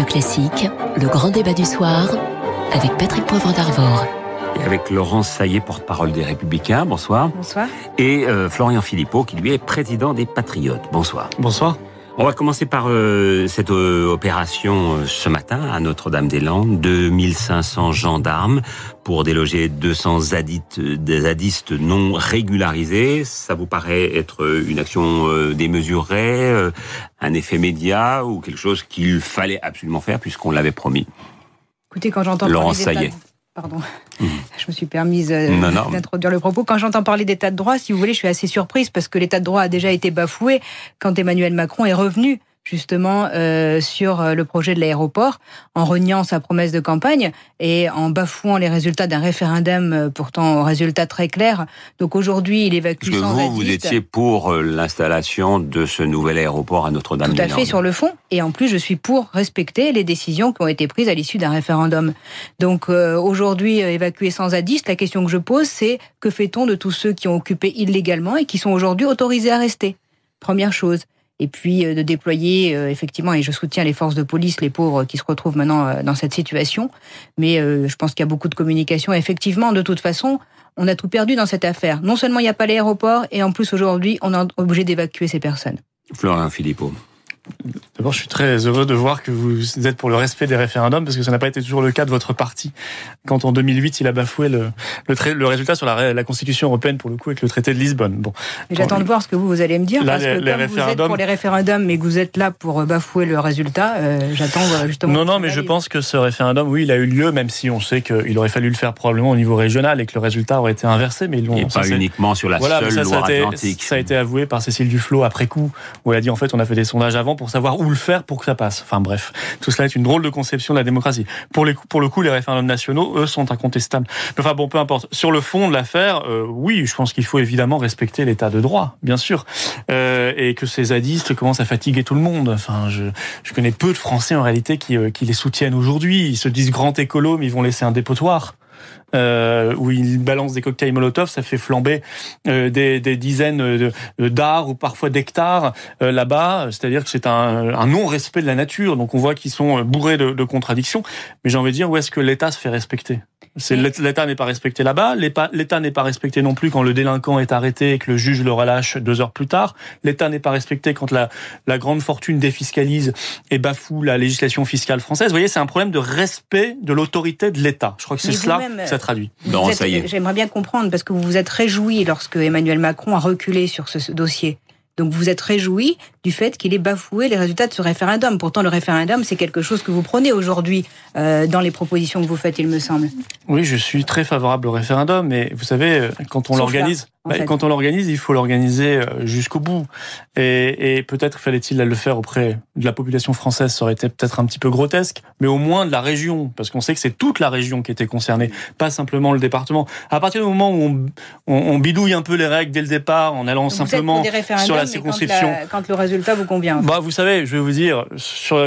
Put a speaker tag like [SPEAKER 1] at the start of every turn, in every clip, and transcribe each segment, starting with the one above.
[SPEAKER 1] Classique, le grand débat du soir avec Patrick Poivre d'Arvor.
[SPEAKER 2] Et avec Laurence Saillet, porte-parole des Républicains, bonsoir.
[SPEAKER 3] Bonsoir.
[SPEAKER 2] Et Florian Philippot, qui lui est président des Patriotes, bonsoir.
[SPEAKER 4] Bonsoir.
[SPEAKER 2] On va commencer par cette opération ce matin à Notre-Dame-des-Landes. 2500 gendarmes pour déloger 200 zadistes non régularisés. Ça vous paraît être une action démesurée, un effet média ou quelque chose qu'il fallait absolument faire puisqu'on l'avait promis?
[SPEAKER 3] Écoutez, quand j'entends
[SPEAKER 2] Laurence
[SPEAKER 3] parler
[SPEAKER 2] Saillet.
[SPEAKER 3] Pardon, je me suis permise d'introduire le propos. Quand j'entends parler d'état de droit, si vous voulez, je suis assez surprise parce que l'état de droit a déjà été bafoué quand Emmanuel Macron est revenu justement sur le projet de l'aéroport, en reniant sa promesse de campagne et en bafouant les résultats d'un référendum pourtant au résultat très clair. Donc aujourd'hui, il évacue
[SPEAKER 2] sans
[SPEAKER 3] zadistes.
[SPEAKER 2] Vous étiez pour l'installation de ce nouvel aéroport à Notre-Dame-des-Landes.
[SPEAKER 3] Tout à fait, sur le fond. Et en plus, je suis pour respecter les décisions qui ont été prises à l'issue d'un référendum. Donc aujourd'hui, évacuer sans zadistes, la question que je pose, c'est que fait-on de tous ceux qui ont occupé illégalement et qui sont aujourd'hui autorisés à rester? Première chose. Et puis de déployer, effectivement, et je soutiens les forces de police, les pauvres qui se retrouvent maintenant dans cette situation. Mais je pense qu'il y a beaucoup de communication. Effectivement, de toute façon, on a tout perdu dans cette affaire. Non seulement il n'y a pas l'aéroport, et en plus aujourd'hui, on est obligé d'évacuer ces personnes.
[SPEAKER 2] Florian Philippot.
[SPEAKER 4] D'abord, je suis très heureux de voir que vous êtes pour le respect des référendums, parce que ça n'a pas été toujours le cas de votre parti. Quand en 2008, il a bafoué le résultat sur la Constitution européenne, pour le coup, avec le traité de Lisbonne. Bon.
[SPEAKER 3] Mais j'attends de voir ce que vous allez me dire,
[SPEAKER 4] là,
[SPEAKER 3] parce que comme vous êtes pour les référendums, mais que vous êtes là pour bafouer le résultat, j'attends justement...
[SPEAKER 4] Non, mais je pense que ce référendum, oui, il a eu lieu, même si on sait qu'il aurait fallu le faire probablement au niveau régional et que le résultat aurait été inversé. Mais
[SPEAKER 2] et pas uniquement sur la seule Loire-Atlantique.
[SPEAKER 4] Ça a été avoué par Cécile Duflot après coup, où elle a dit, en fait, on a fait des sondages avant pour savoir où le faire pour que ça passe. Enfin bref, tout cela est une drôle de conception de la démocratie. Pour le coup, les référendums nationaux, eux, sont incontestables. Enfin bon, peu importe. Sur le fond de l'affaire, oui, je pense qu'il faut évidemment respecter l'état de droit, bien sûr. Et que ces zadistes commencent à fatiguer tout le monde. Enfin, je connais peu de Français, en réalité, qui les soutiennent aujourd'hui. Ils se disent grands écolos, mais ils vont laisser un dépotoir. Où ils balancent des cocktails Molotov, ça fait flamber des dizaines d'arts ou parfois d'hectares là-bas. C'est-à-dire que c'est un non-respect de la nature. Donc on voit qu'ils sont bourrés de contradictions. Mais j'ai envie de dire, où est-ce que l'État se fait respecter? L'État n'est pas respecté là-bas. L'État n'est pas respecté non plus quand le délinquant est arrêté et que le juge le relâche 2 heures plus tard. L'État n'est pas respecté quand la grande fortune défiscalise et bafoue la législation fiscale française. Vous voyez, c'est un problème de respect de l'autorité de l'État. Je crois que c'est cela que ça traduit.
[SPEAKER 2] Non, ça y est.
[SPEAKER 3] J'aimerais bien comprendre, parce que vous vous êtes réjoui lorsque Emmanuel Macron a reculé sur ce dossier. Donc vous êtes réjoui du fait qu'il ait bafoué les résultats de ce référendum. Pourtant, le référendum, c'est quelque chose que vous prenez aujourd'hui dans les propositions que vous faites, il me semble.
[SPEAKER 4] Oui, je suis très favorable au référendum, mais vous savez, quand on l'organise... Quand on l'organise, il faut l'organiser jusqu'au bout. Et peut-être fallait-il le faire auprès de la population française, ça aurait été peut-être un petit peu grotesque, mais au moins de la région, parce qu'on sait que c'est toute la région qui était concernée, pas simplement le département. À partir du moment où on bidouille un peu les règles dès le départ, en allant simplement sur la circonscription...
[SPEAKER 3] Quand le résultat vous convient.
[SPEAKER 4] Vous savez, je vais vous dire,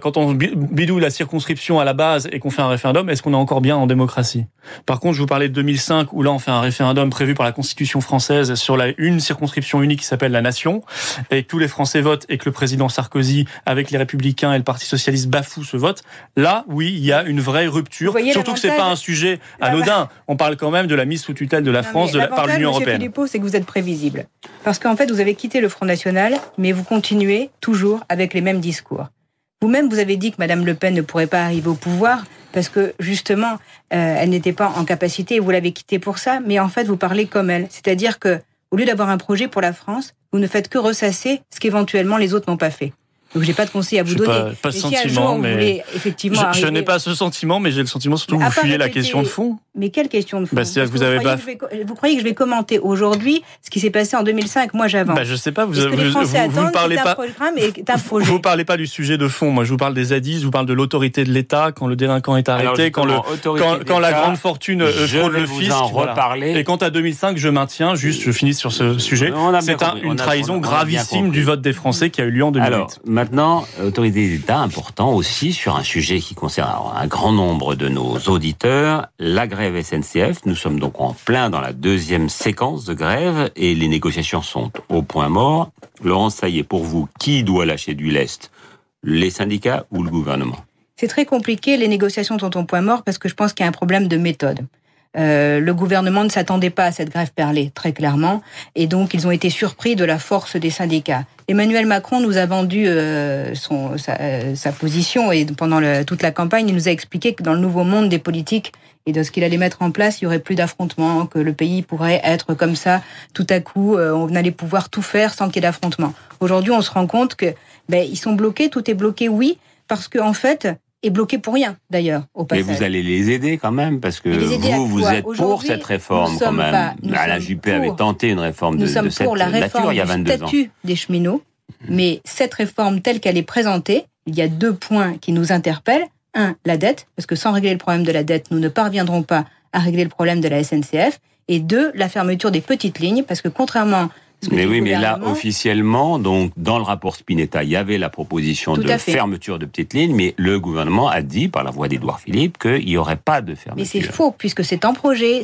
[SPEAKER 4] quand on bidouille la circonscription à la base et qu'on fait un référendum, est-ce qu'on est encore bien en démocratie? Par contre, je vous parlais de 2005, où là on fait un référendum prévu par la Constitution française sur une circonscription unique qui s'appelle la Nation, et que tous les Français votent et que le président Sarkozy, avec les Républicains et le Parti Socialiste, bafoue ce vote. Là, oui, il y a une vraie rupture. Surtout que c'est pas un sujet anodin. On parle quand même de la mise sous tutelle de la France par l'Union européenne.
[SPEAKER 3] Philippot, c'est que vous êtes prévisible. Parce qu'en fait, vous avez quitté le Front National, mais vous continuez toujours avec les mêmes discours. Vous-même, vous avez dit que Mme Le Pen ne pourrait pas arriver au pouvoir parce que, justement, elle n'était pas en capacité et vous l'avez quittée pour ça. Mais en fait, vous parlez comme elle. C'est-à-dire que, au lieu d'avoir un projet pour la France, vous ne faites que ressasser ce qu'éventuellement les autres n'ont pas fait. Donc, j'ai pas de conseil à vous donner.
[SPEAKER 4] Pas ce sentiment, mais je n'ai pas ce sentiment, mais j'ai le sentiment surtout que vous fuyez la question de fond.
[SPEAKER 3] Mais quelle question de fond?
[SPEAKER 4] C'est-à-dire que
[SPEAKER 3] vous croyez que je vais commenter aujourd'hui ce qui s'est passé en 2005? Moi, j'avance.
[SPEAKER 4] Je sais pas. Vous
[SPEAKER 3] ne
[SPEAKER 4] parlez pas. Vous parlez pas du sujet de fond. Moi, je vous parle des zadistes, je vous parle de l'autorité de l'État quand le délinquant est arrêté, quand la grande fortune fraude le fisc. Et quant à 2005, je maintiens. Juste, je finis sur ce sujet. C'est une trahison gravissime du vote des Français qui a eu lieu en 2008.
[SPEAKER 2] Alors, maintenant, autorité d'État, important aussi sur un sujet qui concerne un grand nombre de nos auditeurs, la grève SNCF. Nous sommes donc en plein dans la deuxième séquence de grève et les négociations sont au point mort. Laurence Saillet, pour vous, qui doit lâcher du lest? Les syndicats ou le gouvernement?
[SPEAKER 3] C'est très compliqué, les négociations sont au point mort parce que je pense qu'il y a un problème de méthode. Le gouvernement ne s'attendait pas à cette grève perlée, très clairement, et donc ils ont été surpris de la force des syndicats. Emmanuel Macron nous a vendu sa position, et pendant toute la campagne, il nous a expliqué que dans le nouveau monde des politiques et de ce qu'il allait mettre en place, il y aurait plus d'affrontements, que le pays pourrait être comme ça, tout à coup, on allait pouvoir tout faire sans qu'il y ait d'affrontements. Aujourd'hui, on se rend compte que ils sont bloqués, tout est bloqué, oui, parce qu'en fait, est bloqué pour rien, d'ailleurs, au passage.
[SPEAKER 2] Mais vous allez les aider quand même, parce que vous êtes pour cette réforme quand même. Alain Juppé avait tenté une réforme de cette nature il y a 22 ans. Nous sommes pour la réforme du statut des cheminots, mais cette réforme telle qu'elle est présentée, il y a 2 points qui nous interpellent. 1, la dette, parce que sans régler le problème de la dette, nous ne parviendrons pas à régler le problème de la SNCF. Et 2, la fermeture des petites lignes, parce que contrairement... Mais oui, mais là, officiellement, donc, dans le rapport Spinetta, il y avait la proposition de fermeture de petites lignes, mais le gouvernement a dit, par la voix d'Édouard Philippe, qu'il n'y aurait pas de fermeture.
[SPEAKER 3] Mais c'est faux, puisque c'est en projet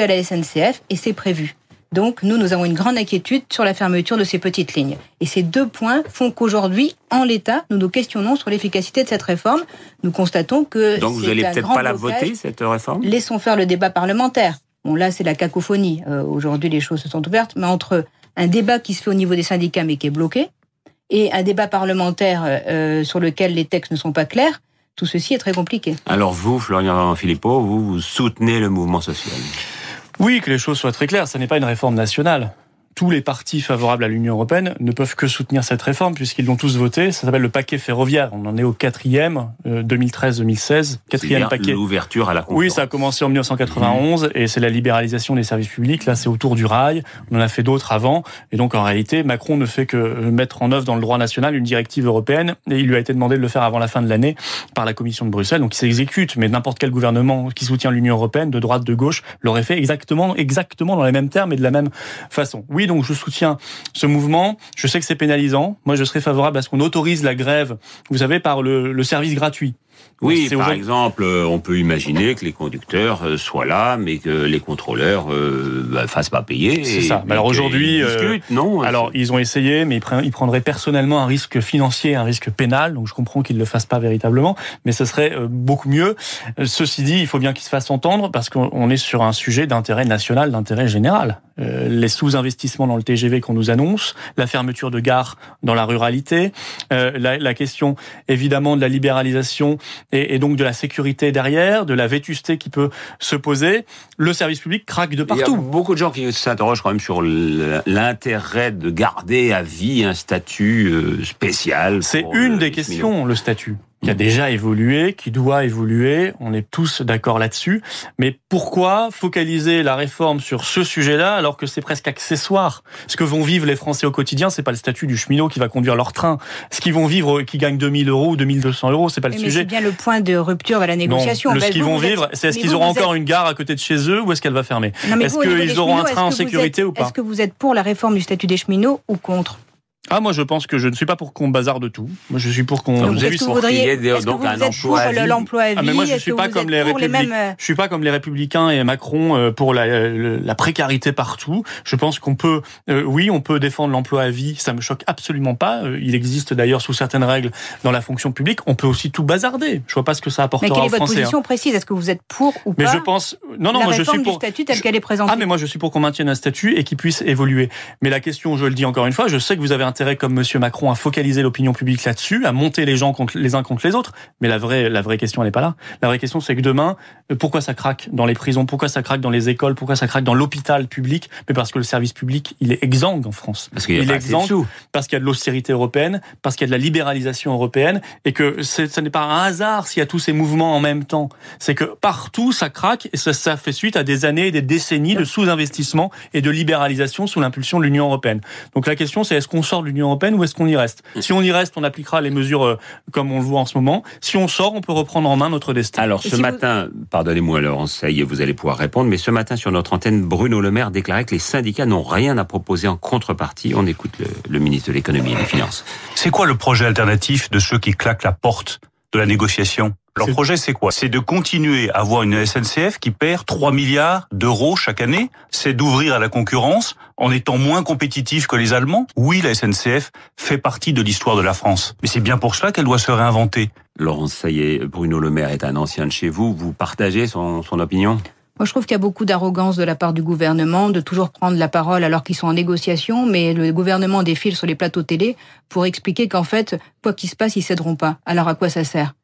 [SPEAKER 3] à la SNCF, et c'est prévu. Donc, nous avons une grande inquiétude sur la fermeture de ces petites lignes. Et ces 2 points font qu'aujourd'hui, en l'état, nous nous questionnons sur l'efficacité de cette réforme. Nous constatons que
[SPEAKER 2] donc, vous n'allez peut-être pas la voter, cette réforme ?
[SPEAKER 3] Laissons faire le débat parlementaire. Bon, là, c'est la cacophonie. Aujourd'hui, les choses se sont ouvertes, mais entre un débat qui se fait au niveau des syndicats, mais qui est bloqué, et un débat parlementaire sur lequel les textes ne sont pas clairs, tout ceci est très compliqué.
[SPEAKER 2] Alors vous, Florian Philippot, vous soutenez le mouvement social ?
[SPEAKER 4] Oui, que les choses soient très claires, ça n'est pas une réforme nationale. Tous les partis favorables à l'Union européenne ne peuvent que soutenir cette réforme puisqu'ils l'ont tous voté. Ça s'appelle le paquet ferroviaire. On en est au 4e, 2013-2016, 4e paquet.
[SPEAKER 2] L'ouverture à la concurrence.
[SPEAKER 4] Oui, ça a commencé en 1991 et c'est la libéralisation des services publics. Là, c'est autour du rail. On en a fait d'autres avant. Et donc, en réalité, Macron ne fait que mettre en œuvre dans le droit national une directive européenne et il lui a été demandé de le faire avant la fin de l'année par la Commission de Bruxelles. Donc, il s'exécute. Mais n'importe quel gouvernement qui soutient l'Union européenne, de droite, de gauche, l'aurait fait exactement dans les mêmes termes et de la même façon. Oui, donc je soutiens ce mouvement. Je sais que c'est pénalisant. Moi, je serais favorable à ce qu'on autorise la grève, vous savez, par le service gratuit.
[SPEAKER 2] Oui, par exemple, on peut imaginer que les conducteurs soient là, mais que les contrôleurs fassent pas payer.
[SPEAKER 4] C'est ça. Alors aujourd'hui, ils ont essayé, mais ils prendraient personnellement un risque financier, un risque pénal. Donc je comprends qu'ils ne le fassent pas véritablement, mais ce serait beaucoup mieux. Ceci dit, il faut bien qu'ils se fassent entendre parce qu'on est sur un sujet d'intérêt national, d'intérêt général. Les sous-investissements dans le TGV qu'on nous annonce, la fermeture de gares dans la ruralité, la question évidemment de la libéralisation et donc de la sécurité derrière, de la vétusté qui peut se poser. Le service public craque de partout.
[SPEAKER 2] Il y a beaucoup de gens qui s'interrogent quand même sur l'intérêt de garder à vie un statut spécial.
[SPEAKER 4] C'est une des questions, le statut, qui a déjà évolué, qui doit évoluer, on est tous d'accord là-dessus. Mais pourquoi focaliser la réforme sur ce sujet-là alors que c'est presque accessoire ? Ce que vont vivre les Français au quotidien, c'est pas le statut du cheminot qui va conduire leur train. Ce qu'ils vont vivre, qui gagnent 2 000 euros ou 2 200 euros, c'est pas le sujet.
[SPEAKER 3] Mais c'est bien le point de rupture de la négociation.
[SPEAKER 4] Non, ce qu'ils vont vivre, c'est est-ce qu'ils auront encore une gare à côté de chez eux ou est-ce qu'elle va fermer ? Est-ce qu'ils auront un train en sécurité ou pas ?
[SPEAKER 3] Est-ce que vous êtes pour la réforme du statut des cheminots ou contre ?
[SPEAKER 4] Moi je pense que je ne suis pas pour qu'on bazarde tout. Moi je suis pour qu'on
[SPEAKER 2] puisse donc un emploi à vie.
[SPEAKER 3] L'emploi à vie.
[SPEAKER 4] Mais moi je suis pas comme les républicains. Je suis pas comme les républicains et Macron pour la précarité partout. Je pense qu'on peut on peut défendre l'emploi à vie, ça me choque absolument pas. Il existe d'ailleurs sous certaines règles dans la fonction publique, on peut aussi tout bazarder. Je vois pas ce que ça apportera aux Français.
[SPEAKER 3] Mais quelle est votre position précise ? Est-ce que vous êtes pour ou pas ?
[SPEAKER 4] Mais je pense moi je suis pour
[SPEAKER 3] du statut tel qu'elle est présentée.
[SPEAKER 4] Mais moi je suis pour qu'on maintienne un statut et qu'il puisse évoluer. Mais la question, je le dis encore une fois, je sais que vous avez intérêt comme Monsieur Macron à focaliser l'opinion publique là-dessus, à monter les gens les uns contre les autres. Mais la vraie question, elle n'est pas là. La vraie question, c'est que demain, pourquoi ça craque dans les prisons, pourquoi ça craque dans les écoles, pourquoi ça craque dans l'hôpital public ? Mais parce que le service public, il est exsangue en France.
[SPEAKER 2] Parce qu'il est exsangue,
[SPEAKER 4] parce qu'il y a de l'austérité européenne, parce qu'il y a de la libéralisation européenne, et que ce n'est pas un hasard s'il y a tous ces mouvements en même temps. C'est que partout, ça craque, et ça fait suite à des années et des décennies de sous-investissement et de libéralisation sous l'impulsion de l'Union européenne. Donc la question, c'est est-ce qu'on sort de l'Union européenne ou est-ce qu'on y reste ? Si on y reste, on appliquera les mesures comme on le voit en ce moment. Si on sort, on peut reprendre en main notre destin.
[SPEAKER 2] Alors ce matin, pardonnez-moi Laurence, ça y est, vous allez pouvoir répondre, mais ce matin sur notre antenne, Bruno Le Maire déclarait que les syndicats n'ont rien à proposer en contrepartie. On écoute le ministre de l'économie et des finances.
[SPEAKER 5] C'est quoi le projet alternatif de ceux qui claquent la porte de la négociation ? Leur projet, c'est quoi? C'est de continuer à avoir une SNCF qui perd 3 milliards d'euros chaque année. C'est d'ouvrir à la concurrence en étant moins compétitif que les Allemands. Oui, la SNCF fait partie de l'histoire de la France. Mais c'est bien pour cela qu'elle doit se réinventer.
[SPEAKER 2] Laurence Saillet, Bruno Le Maire est un ancien de chez vous. Vous partagez son opinion?
[SPEAKER 3] Moi, je trouve qu'il y a beaucoup d'arrogance de la part du gouvernement de toujours prendre la parole alors qu'ils sont en négociation, mais le gouvernement défile sur les plateaux télé pour expliquer qu'en fait, quoi qu'il se passe, ils céderont pas. Alors à quoi ça sert?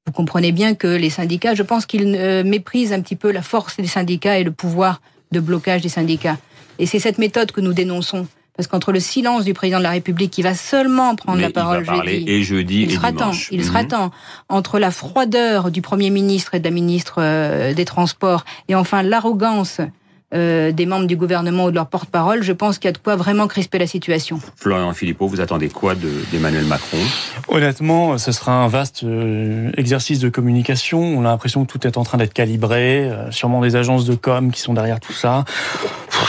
[SPEAKER 3] Vous comprenez bien que les syndicats, je pense qu'ils méprisent un petit peu la force des syndicats et le pouvoir de blocage des syndicats. Et c'est cette méthode que nous dénonçons. Parce qu'entre le silence du président de la République, qui va seulement prendre la parole
[SPEAKER 2] jeudi et dimanche.
[SPEAKER 3] Il sera temps. Entre la froideur du Premier ministre et de la ministre des Transports, et enfin l'arrogance des membres du gouvernement ou de leur porte-parole, je pense qu'il y a de quoi vraiment crisper la situation.
[SPEAKER 2] Florian Philippot, vous attendez quoi d'Emmanuel Macron?
[SPEAKER 4] Honnêtement, ce sera un vaste exercice de communication. On a l'impression que tout est en train d'être calibré, sûrement des agences de com qui sont derrière tout ça.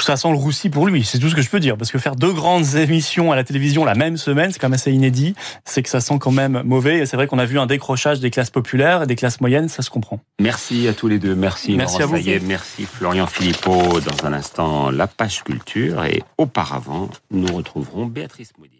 [SPEAKER 4] Ça sent le roussi pour lui, c'est tout ce que je peux dire. Parce que faire 2 grandes émissions à la télévision la même semaine, c'est quand même assez inédit. C'est que ça sent quand même mauvais. Et c'est vrai qu'on a vu un décrochage des classes populaires et des classes moyennes, ça se comprend.
[SPEAKER 2] Merci à tous les deux. Merci
[SPEAKER 4] à vous.
[SPEAKER 2] Merci Florian Philippot. Dans un instant, la page culture. Et auparavant, nous retrouverons Béatrice Moudy.